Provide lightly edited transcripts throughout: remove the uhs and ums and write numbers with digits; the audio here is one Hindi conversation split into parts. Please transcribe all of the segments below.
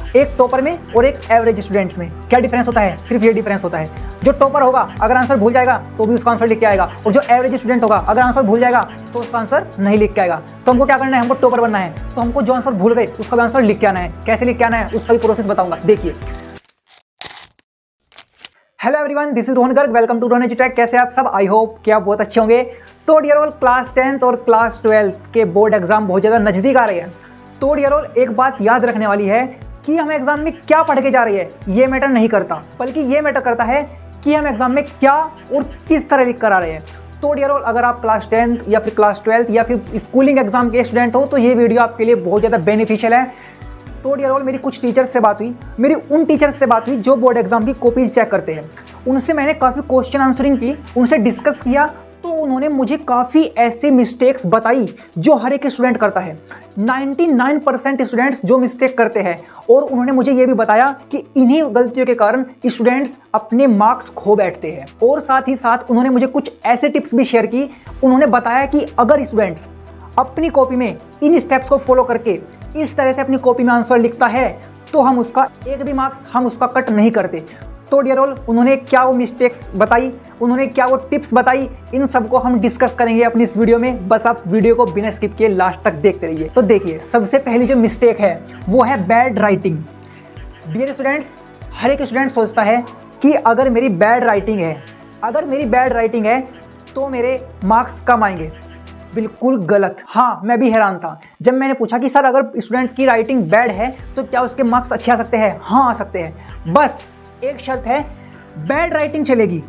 एक टॉपर में और एक एवरेज स्टूडेंट्स में क्या डिफरेंस होता है? सिर्फ ये डिफरेंस होता है, जो टॉपर होगा अगर आंसर भूल जाएगा तो भी उसका आंसर लिख के आएगा, और जो एवरेज स्टूडेंट होगा अगर आंसर भूल जाएगा तो उसका आंसर नहीं लिख के आएगा। तो हमको क्या करना है? हमको टॉपर बनना है, तो हमको जो आंसर भूल गए उसका भी आंसर लिख के आना है। कैसे लिख के आना है उसका भी प्रोसेस बताऊंगा, देखिए। Hello everyone, this is Rohan Garg, welcome to Rohan एजुटेक। कैसे आप सब? आई होप कि आप बहुत अच्छे होंगे। तो डियर ऑल, क्लास 10th और क्लास 12th के बोर्ड एग्जाम बहुत ज़्यादा नज़दीक आ रही है। तो डियर ऑल, एक बात याद रखने वाली है कि हम एग्जाम में क्या पढ़ के जा रही है ये मैटर नहीं करता, बल्कि ये मैटर करता है कि हम एग्जाम में क्या और किस तरह लिख कर आ रहे हैं। तो डियर ऑल, अगर आप क्लास 10th या फिर क्लास 12th या फिर स्कूलिंग एग्जाम के स्टूडेंट हो तो ये वीडियो आपके लिए बहुत ज़्यादा बेनिफिशियल है। तो डियर ऑल, मेरी कुछ टीचर्स से बात हुई, मेरी उन टीचर्स से बात हुई जो बोर्ड एग्जाम की कॉपीज चेक करते हैं। उनसे मैंने काफ़ी क्वेश्चन आंसरिंग की, उनसे डिस्कस किया, तो उन्होंने मुझे काफ़ी ऐसी मिस्टेक्स बताई जो हर एक स्टूडेंट करता है। 99% स्टूडेंट्स जो मिस्टेक करते हैं, और उन्होंने मुझे ये भी बताया कि इन्हीं गलतियों के कारण स्टूडेंट्स अपने मार्क्स खो बैठते हैं। और साथ ही साथ उन्होंने मुझे कुछ ऐसे टिप्स भी शेयर की। उन्होंने बताया कि अगर स्टूडेंट्स अपनी कॉपी में इन स्टेप्स को फॉलो करके इस तरह से अपनी कॉपी में आंसर लिखता है तो हम उसका एक भी मार्क्स हम उसका कट नहीं करते। तो डियर ऑल, उन्होंने क्या वो मिस्टेक्स बताई, उन्होंने क्या वो टिप्स बताई, इन सबको हम डिस्कस करेंगे अपनी इस वीडियो में। बस आप वीडियो को बिना स्किप किए लास्ट तक देखते रहिए। तो देखिए, सबसे पहली जो मिस्टेक है वो है बैड राइटिंग। डियर स्टूडेंट्स, हर एक स्टूडेंट सोचता है कि अगर मेरी बैड राइटिंग है तो मेरे मार्क्स कम आएंगे। बिल्कुल गलत। हाँ, मैं भी हैरान था जब मैंने पूछा कि सर अगर स्टूडेंट की राइटिंग बैड है तो क्या उसके मार्क्स अच्छे आ सकते हैं? हाँ, आ सकते हैं। बस एक शर्त है, बैड राइटिंग चलेगी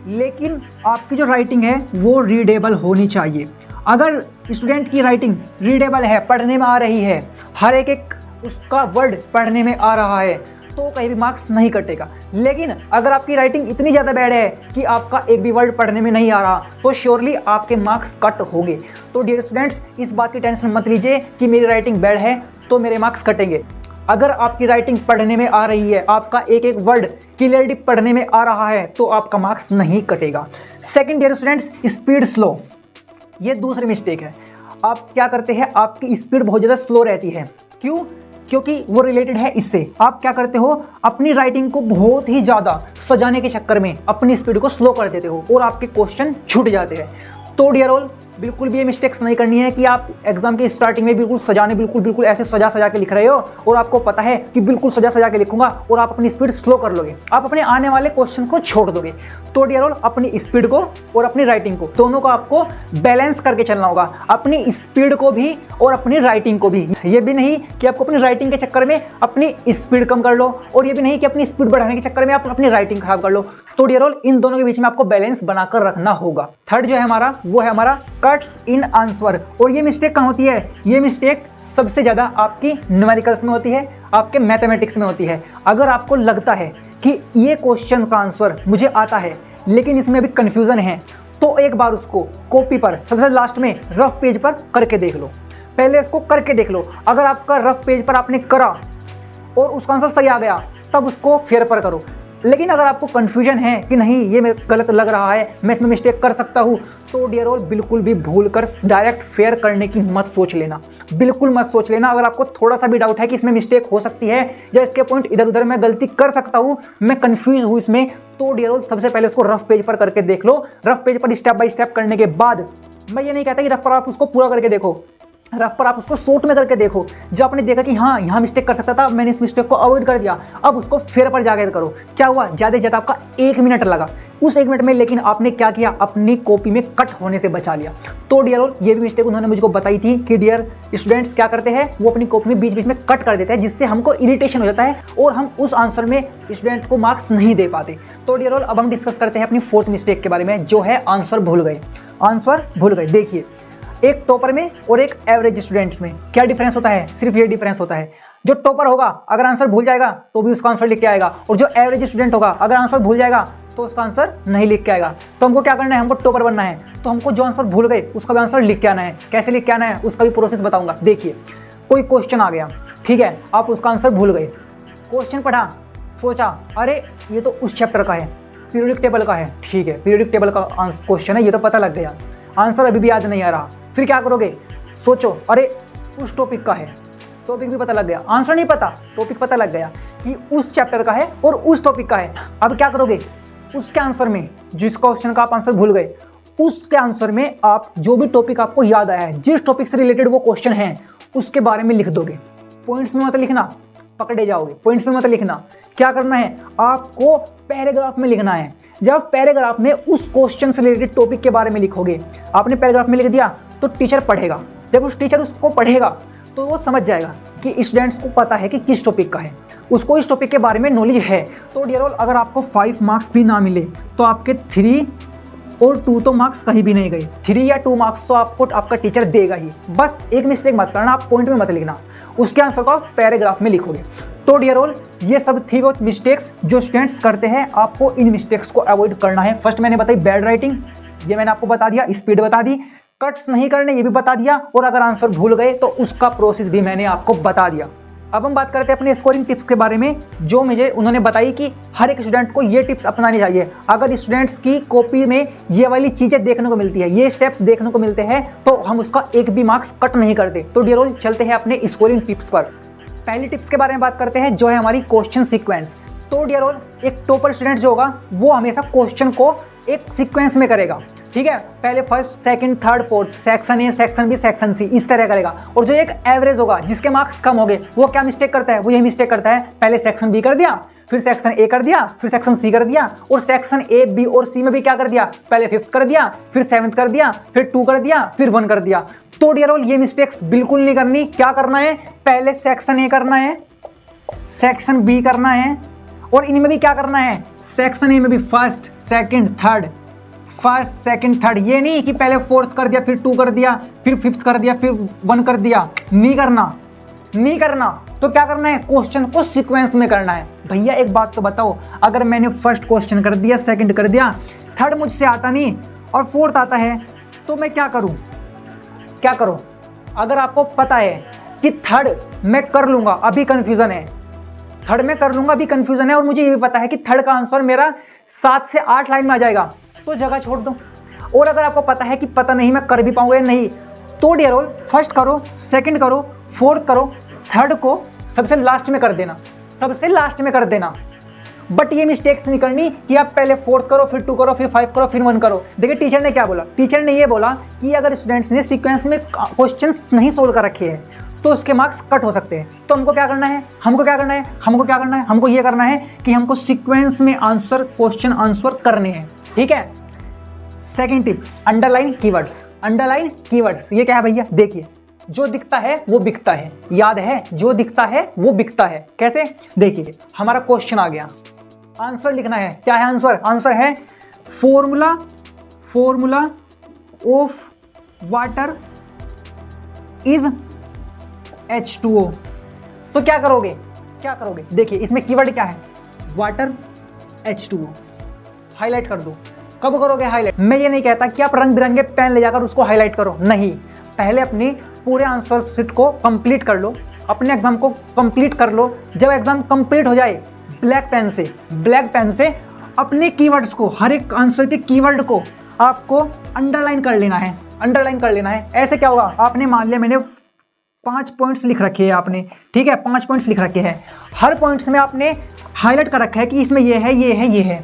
लेकिन आपकी जो राइटिंग है वो रीडेबल होनी चाहिए। अगर स्टूडेंट की राइटिंग रीडेबल है, पढ़ने में आ रही है, हर एक उसका वर्ड पढ़ने में आ रहा है, तो कहीं भी मार्क्स नहीं कटेगा। लेकिन अगर आपकी राइटिंग इतनी ज़्यादा बैड है कि आपका एक भी वर्ड पढ़ने में नहीं आ रहा तो श्योरली आपके मार्क्स कट होंगे। तो डियर स्टूडेंट्स, इस बात की टेंशन मत लीजिए कि मेरी राइटिंग बैड है तो मेरे मार्क्स कटेंगे। अगर आपकी राइटिंग पढ़ने में आ रही है, आपका एक एक वर्ड क्लियरली पढ़ने में आ रहा है, तो आपका मार्क्स नहीं कटेगा। Second dear students, speed slow. ये दूसरी मिस्टेक है। आप क्या करते हैं, आपकी स्पीड बहुत ज़्यादा स्लो रहती है। क्यों? क्योंकि वो रिलेटेड है इससे। आप क्या करते हो, अपनी राइटिंग को बहुत ही ज़्यादा सजाने के चक्कर में अपनी स्पीड को स्लो कर देते हो और आपके क्वेश्चन छूट जाते हैं। तो डियर ऑल, बिल्कुल भी ये मिस्टेक्स नहीं करनी है कि आप एग्जाम के स्टार्टिंग में बिल्कुल ऐसे सजा के लिख रहे हो और आपको पता है कि बिल्कुल सजा के लिखूंगा और आप अपनी स्पीड स्लो कर लोगे, आप अपने आने वाले क्वेश्चन को छोड़ दोगे। तो डियर ऑल, अपनी स्पीड को और अपनी राइटिंग को दोनों को आपको बैलेंस करके चलना होगा, अपनी स्पीड को भी और अपनी राइटिंग को भी। ये भी नहीं कि आपको अपनी राइटिंग के चक्कर में अपनी स्पीड कम कर लो, और ये भी नहीं कि अपनी स्पीड बढ़ाने के चक्कर में आप अपनी राइटिंग खराब कर लो। तो डियर ऑल, इन दोनों के बीच में आपको बैलेंस बनाकर रखना होगा। थर्ड जो है हमारा, वो है हमारा कट्स इन आंसर। और ये मिस्टेक कहाँ होती है? ये मिस्टेक सबसे ज्यादा आपकी न्यूमेरिकल्स में होती है, आपके मैथमेटिक्स में होती है। अगर आपको लगता है कि ये क्वेश्चन का आंसर मुझे आता है लेकिन इसमें अभी कंफ्यूजन है, तो एक बार उसको कॉपी पर सबसे लास्ट में रफ पेज पर करके देख लो। पहले इसको करके देख लो। अगर आपका रफ पेज पर आपने करा और उसका आंसर सही आ गया, तब उसको फेयर पर करो। लेकिन अगर आपको कन्फ्यूजन है कि नहीं ये मेरे गलत लग रहा है, मैं इसमें मिस्टेक कर सकता हूँ, तो डियर ऑल, बिल्कुल भी भूल कर डायरेक्ट फेयर करने की मत सोच लेना, बिल्कुल मत सोच लेना। अगर आपको थोड़ा सा भी डाउट है कि इसमें मिस्टेक हो सकती है या इसके पॉइंट इधर उधर मैं गलती कर सकता हूँ, मैं कन्फ्यूज हूँ इसमें, तो डियर ऑल, सबसे पहले उसको रफ पेज पर करके देख लो। रफ पेज पर स्टेप बाय स्टेप करने के बाद, मैं ये नहीं कहता कि रफ पर आप उसको पूरा करके देखो, रफ पर आप उसको शॉर्ट में करके देखो। जब आपने देखा कि हाँ यहाँ मिस्टेक कर सकता था, मैंने इस मिस्टेक को अवॉइड कर दिया, अब उसको फेयर पर जाकर करो। क्या हुआ? ज़्यादा से ज़्यादा आपका 1 मिनट लगा, उस 1 मिनट में लेकिन आपने क्या किया, अपनी कॉपी में कट होने से बचा लिया। तो डियर ऑल, ये भी मिस्टेक उन्होंने मुझको बताई थी कि डियर स्टूडेंट्स क्या करते हैं, वो अपनी कॉपी में बीच बीच में कट कर देते हैं, जिससे हमको इरिटेशन हो जाता है और हम उस आंसर में स्टूडेंट को मार्क्स नहीं दे पाते। तो डियर ऑल, अब हम डिस्कस करते हैं अपनी फोर्थ मिस्टेक के बारे में, जो है आंसर भूल गए। देखिए, एक टॉपर में और एक एवरेज स्टूडेंट्स में क्या डिफरेंस होता है? सिर्फ ये डिफरेंस होता है, जो टॉपर होगा अगर आंसर भूल जाएगा तो भी उसका आंसर लिख के आएगा, और जो एवरेज स्टूडेंट होगा अगर आंसर भूल जाएगा तो उसका आंसर नहीं लिख के आएगा। तो हमको क्या करना है? हमको टॉपर बनना है, तो हमको जो आंसर भूल गए उसका भी आंसर लिख के आना है। कैसे लिख के आना है उसका भी प्रोसेस बताऊंगा। देखिए, कोई क्वेश्चन आ गया, ठीक है, आप उसका आंसर भूल गए, क्वेश्चन पढ़ा, सोचा अरे ये तो उस चैप्टर का है, पीरियोडिक टेबल का है, ठीक है, पीरियोडिक टेबल का क्वेश्चन है, ये तो पता लग गया, आंसर अभी भी याद नहीं आ रहा। फिर क्या करोगे? सोचो अरे उस टॉपिक का है, टॉपिक भी पता लग गया, आंसर नहीं पता, टॉपिक पता लग गया कि उस चैप्टर का है और उस टॉपिक का है। अब क्या करोगे, उसके आंसर में जिस क्वेश्चन का आप आंसर भूल गए, उसके आंसर में आप जो भी टॉपिक आपको याद आया है, जिस टॉपिक से रिलेटेड वो क्वेश्चन है, उसके बारे में लिख दोगे। पॉइंट्स में मत लिखना, पकड़े जाओगे। पॉइंट्स में मत लिखना, क्या करना है, आपको पैराग्राफ में लिखना है। जब पैराग्राफ में उस क्वेश्चन से रिलेटेड टॉपिक के बारे में लिखोगे, आपने पैराग्राफ में लिख दिया तो टीचर पढ़ेगा। जब उस टीचर उसको पढ़ेगा तो वो समझ जाएगा कि स्टूडेंट्स को पता है कि किस टॉपिक का है, उसको इस टॉपिक के बारे में नॉलेज है। तो डियर ऑल, अगर आपको 5 मार्क्स भी ना मिले तो आपके 3 और 2 तो मार्क्स कहीं भी नहीं गए। 3 या 2 मार्क्स तो आपको आपका टीचर देगा ही। बस एक मिस्टेक मत करना, आप पॉइंट में मत लिखना, उसके आंसर को आप पैराग्राफ में लिखोगे। तो डियर ऑल, ये सब थी वो मिस्टेक्स जो स्टूडेंट्स करते हैं, आपको इन मिस्टेक्स को अवॉइड करना है। फर्स्ट मैंने बताई बैड राइटिंग, ये मैंने आपको बता दिया, स्पीड बता दी, कट्स नहीं करने ये भी बता दिया, और अगर आंसर भूल गए तो उसका प्रोसेस भी मैंने आपको बता दिया। अब हम बात करते हैं अपने स्कोरिंग टिप्स के बारे में, जो मुझे उन्होंने बताई कि हर एक स्टूडेंट को ये टिप्स अपनानी चाहिए। अगर स्टूडेंट्स की कॉपी में ये वाली चीज़ें देखने को मिलती है, ये स्टेप्स देखने को मिलते हैं, तो हम उसका एक भी मार्क्स कट नहीं करते। तो डियर ऑल, चलते हैं अपने स्कोरिंग टिप्स पर। पहली टिप्स के बारे में बात करते हैं, जो है हमारी क्वेश्चन सीक्वेंस। तो डियर ऑल, एक टॉपर स्टूडेंट जो होगा वो हमेशा क्वेश्चन को एक सीक्वेंस में करेगा, ठीक है। पहले first, second, third, fourth, section A, section B, section C, इस तरह करेगा। और जो एक एवरेज होगा, जिसके मार्क्स कम हो गए, वो क्या मिस्टेक करता है, वो यही मिस्टेक करता है, पहले सेक्शन बी कर दिया, फिर सेक्शन ए कर दिया, फिर सेक्शन सी कर दिया, और सेक्शन ए, बी और सी में भी क्या कर दिया, पहले 5th कर दिया, फिर 7th कर दिया, फिर 2 कर दिया, फिर 1 कर दिया। तो डियर ऑल, ये मिस्टेक्स बिल्कुल नहीं करनी। क्या करना है, पहले सेक्शन ए करना है, सेक्शन बी करना है, और इनमें भी क्या करना है, सेक्शन ए में भी first, second, third, first, second, third. ये नहीं कि पहले 4th कर दिया, फिर 2 कर दिया, फिर 5th कर दिया, फिर 1 कर दिया। नहीं करना, नहीं करना। तो क्या करना है, क्वेश्चन को सीक्वेंस में करना है। भैया एक बात तो बताओ, अगर मैंने फर्स्ट क्वेश्चन कर दिया, सेकंड कर दिया, थर्ड मुझसे आता नहीं और 4th आता है, तो मैं क्या करूं, क्या करूं? अगर आपको पता है कि थर्ड मैं कर लूंगा, अभी कंफ्यूजन है, थर्ड में कर लूंगा, अभी कंफ्यूजन है, और मुझे ये भी पता है कि थर्ड का आंसर मेरा 7 से 8 लाइन में आ जाएगा, तो जगह छोड़ दो। और अगर आपको पता है कि पता नहीं मैं कर भी पाऊंगा या नहीं, तो डियर ऑल, फर्स्ट करो, सेकंड करो, 4th करो, थर्ड को सबसे लास्ट में कर देना, सबसे लास्ट में कर देना। बट ये मिस्टेक्स नहीं करनी कि आप पहले 4th करो, फिर 2 करो, फिर 5 करो, फिर 1 करो। देखिए टीचर ने क्या बोला, टीचर ने ये बोला कि अगर स्टूडेंट्स ने सीक्वेंस में क्वेश्चंस नहीं सोल्व कर रखे हैं तो उसके मार्क्स कट हो सकते हैं। तो हमको क्या करना है, हमको क्या करना है, हमको क्या करना है, हमको ये करना है कि हमको सीक्वेंस में आंसर, क्वेश्चन आंसर करने हैं, ठीक है। Second tip, underline keywords. Underline keywords ये क्या है भैया, देखिए, जो दिखता है वो बिकता है, याद है, जो दिखता है वो बिकता है। कैसे, देखिए, हमारा क्वेश्चन आ गया, आंसर लिखना है। क्या है आंसर, आंसर है formula, formula of water is H2O। तो क्या करोगे, क्या करोगे, देखिए इसमें कीवर्ड क्या है, वाटर, H2O, हाईलाइट कर दो। कब करोगे हाईलाइट, मैं ये नहीं कहता कि आप रंग बिरंगे पेन ले जाकर उसको हाईलाइट करो, नहीं, पहले अपनी पूरे आंसर शीट को कंप्लीट कर लो, अपने एग्जाम को कंप्लीट कर लो। जब एग्जाम कंप्लीट हो जाए, ब्लैक पेन से अपने कीवर्ड्स को, हर एक आंसर के कीवर्ड को आपको अंडरलाइन कर लेना है, अंडरलाइन कर लेना है। ऐसे क्या होगा, आपने मान लिया मैंने 5 पॉइंट्स लिख रखे हैं आपने, ठीक है, 5 पॉइंट्स लिख रखे हैं, हर पॉइंट्स में आपने हाईलाइट कर रखा है कि इसमें ये है, ये है, ये है।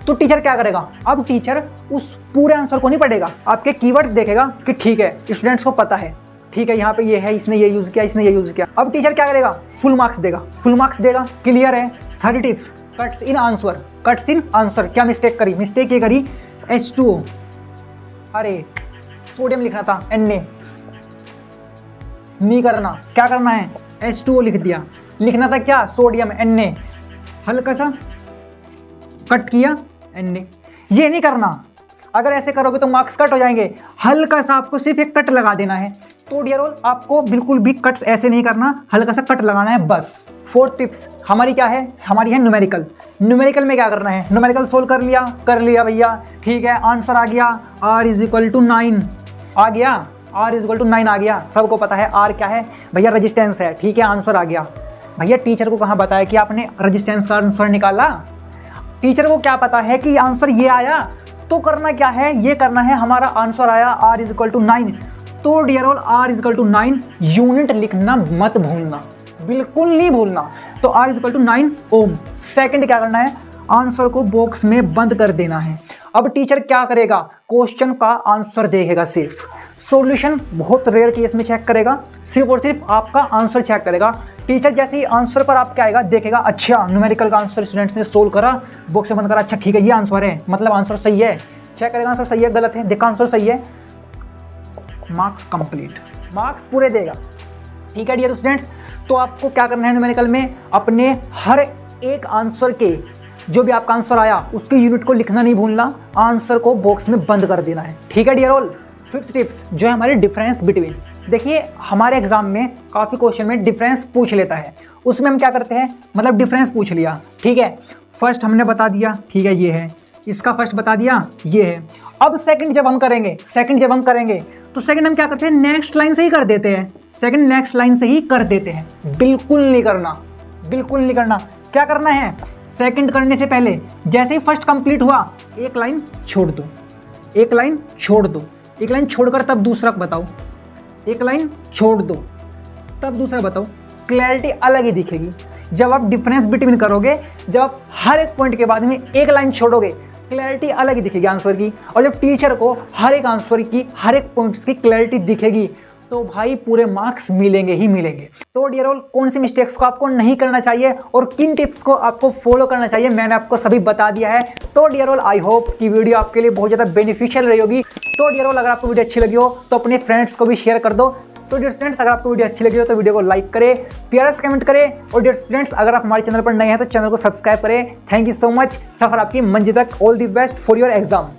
तो टीचर क्या करेगा, अब टीचर उस पूरे आंसर को नहीं पढ़ेगा, आपके कीवर्ड्स देखेगा कि ठीक है, स्टूडेंट्स को पता है, ठीक है, यहाँ पे ये है, इसने ये यूज़ किया, इसने ये यूज़ किया। अब टीचर क्या करेगा, फुल मार्क्स देगा, फुल मार्क्स देगा। क्लियर है। Third tips, cuts in answer, cuts in answer. क्या मिस्टेक करी, मिस्टेक ये करी, H2O, अरे सोडियम लिखना था, Na नहीं करना, क्या करना है, H2O लिख दिया, लिखना था क्या, सोडियम, Na, हल्का सा कट किया, Na, ये नहीं करना। अगर ऐसे करोगे तो मार्क्स कट हो जाएंगे, हल्का सा आपको सिर्फ एक कट लगा देना है। तो डियर ऑल, आपको बिल्कुल भी कट्स ऐसे नहीं करना, हल्का सा कट लगाना है बस। फोर्थ टिप्स हमारी क्या है, हमारी है न्यूमेरिकल। न्यूमेरिकल में क्या करना है, न्यूमेरिकल सोल्व कर लिया भैया, ठीक है, आंसर आ गया, R = 9 आ गया, R = 9 आ गया। सबको पता है R क्या है भैया, रेजिस्टेंस है, ठीक है, आंसर आ गया। भैया टीचर को कहाँ बताया कि आपने रेजिस्टेंस का आंसर निकाला, टीचर को क्या पता है कि आंसर ये आया। तो करना क्या है, ये करना है, हमारा आंसर आया R = 9, तो dear all R equal to 9, unit लिखना मत भूलना, बिल्कुल नहीं भूलना। तो R equal to 9 ohm. Second क्या करना है, आंसर को बॉक्स में बंद कर देना है। अब टीचर क्या करेगा, क्वेश्चन का आंसर देखेगा, सिर्फ सॉल्यूशन बहुत रेयर केस में चेक करेगा, सिर्फ और सिर्फ आपका आंसर चेक करेगा। टीचर जैसे ही आंसर पर आपके आएगा, देखेगा अच्छा न्यूमेरिकल का आंसर स्टूडेंट्स ने सोल्व करा, बॉक्स में बंद करा, अच्छा ठीक है ये आंसर है, मतलब आंसर सही है। चेक करेगा आंसर सही है गलत है, देखा आंसर सही है, मार्क्स कंप्लीट, मार्क्स पूरे देगा। ठीक है डियर स्टूडेंट्स, तो आपको क्या करना है न्यूमेरिकल में, अपने हर एक आंसर के जो भी आपका आंसर आया उसकी यूनिट को लिखना नहीं भूलना, आंसर को बॉक्स में बंद कर देना है। ठीक है डियर ऑल। फिफ्थ टिप्स जो है हमारी डिफरेंस बिटवीन। देखिए हमारे एग्जाम में काफ़ी क्वेश्चन में डिफरेंस पूछ लेता है, उसमें हम क्या करते हैं, मतलब डिफरेंस पूछ लिया, ठीक है, फर्स्ट हमने बता दिया, ठीक है ये है, इसका फर्स्ट बता दिया ये है। अब सेकंड जब हम करेंगे तो सेकंड हम क्या करते हैं, नेक्स्ट लाइन से ही कर देते हैं, सेकंड नेक्स्ट लाइन से ही कर देते हैं। बिल्कुल नहीं करना, बिल्कुल नहीं करना। क्या करना है, सेकंड करने से पहले जैसे ही फर्स्ट कंप्लीट हुआ एक लाइन छोड़ दो, एक लाइन छोड़ दो, एक लाइन छोड़कर तब दूसरा बताओ, एक लाइन छोड़ दो तब दूसरा बताओ, क्लैरिटी अलग ही दिखेगी। जब आप डिफरेंस बिटवीन करोगे, जब आप हर एक पॉइंट के बाद में एक लाइन छोड़ोगे, क्लैरिटी अलग ही दिखेगी आंसर की। और जब टीचर को हर एक आंसर की, हर एक पॉइंट्स की क्लैरिटी दिखेगी, तो भाई पूरे मार्क्स मिलेंगे ही मिलेंगे। तो डियर ऑल, कौन सी मिस्टेक्स को आपको नहीं करना चाहिए और किन टिप्स को आपको फॉलो करना चाहिए, मैंने आपको सभी बता दिया है। तो डियर ऑल, आई होप कि वीडियो आपके लिए बहुत ज़्यादा बेनिफिशियल रही होगी। तो डियर ऑल, अगर आपको वीडियो अच्छी लगी हो तो अपने फ्रेंड्स को भी शेयर कर दो। तो डियर स्टूडेंट्स, अगर आपको वीडियो अच्छी लगी हो तो वीडियो को लाइक करें, प्यारा से कमेंट करें, और डियर स्टूडेंट्स अगर आप हमारे चैनल पर नए हैं तो चैनल को सब्सक्राइब करें। Thank you so much. सफर आपकी मंजिल तक। All the best for your exam.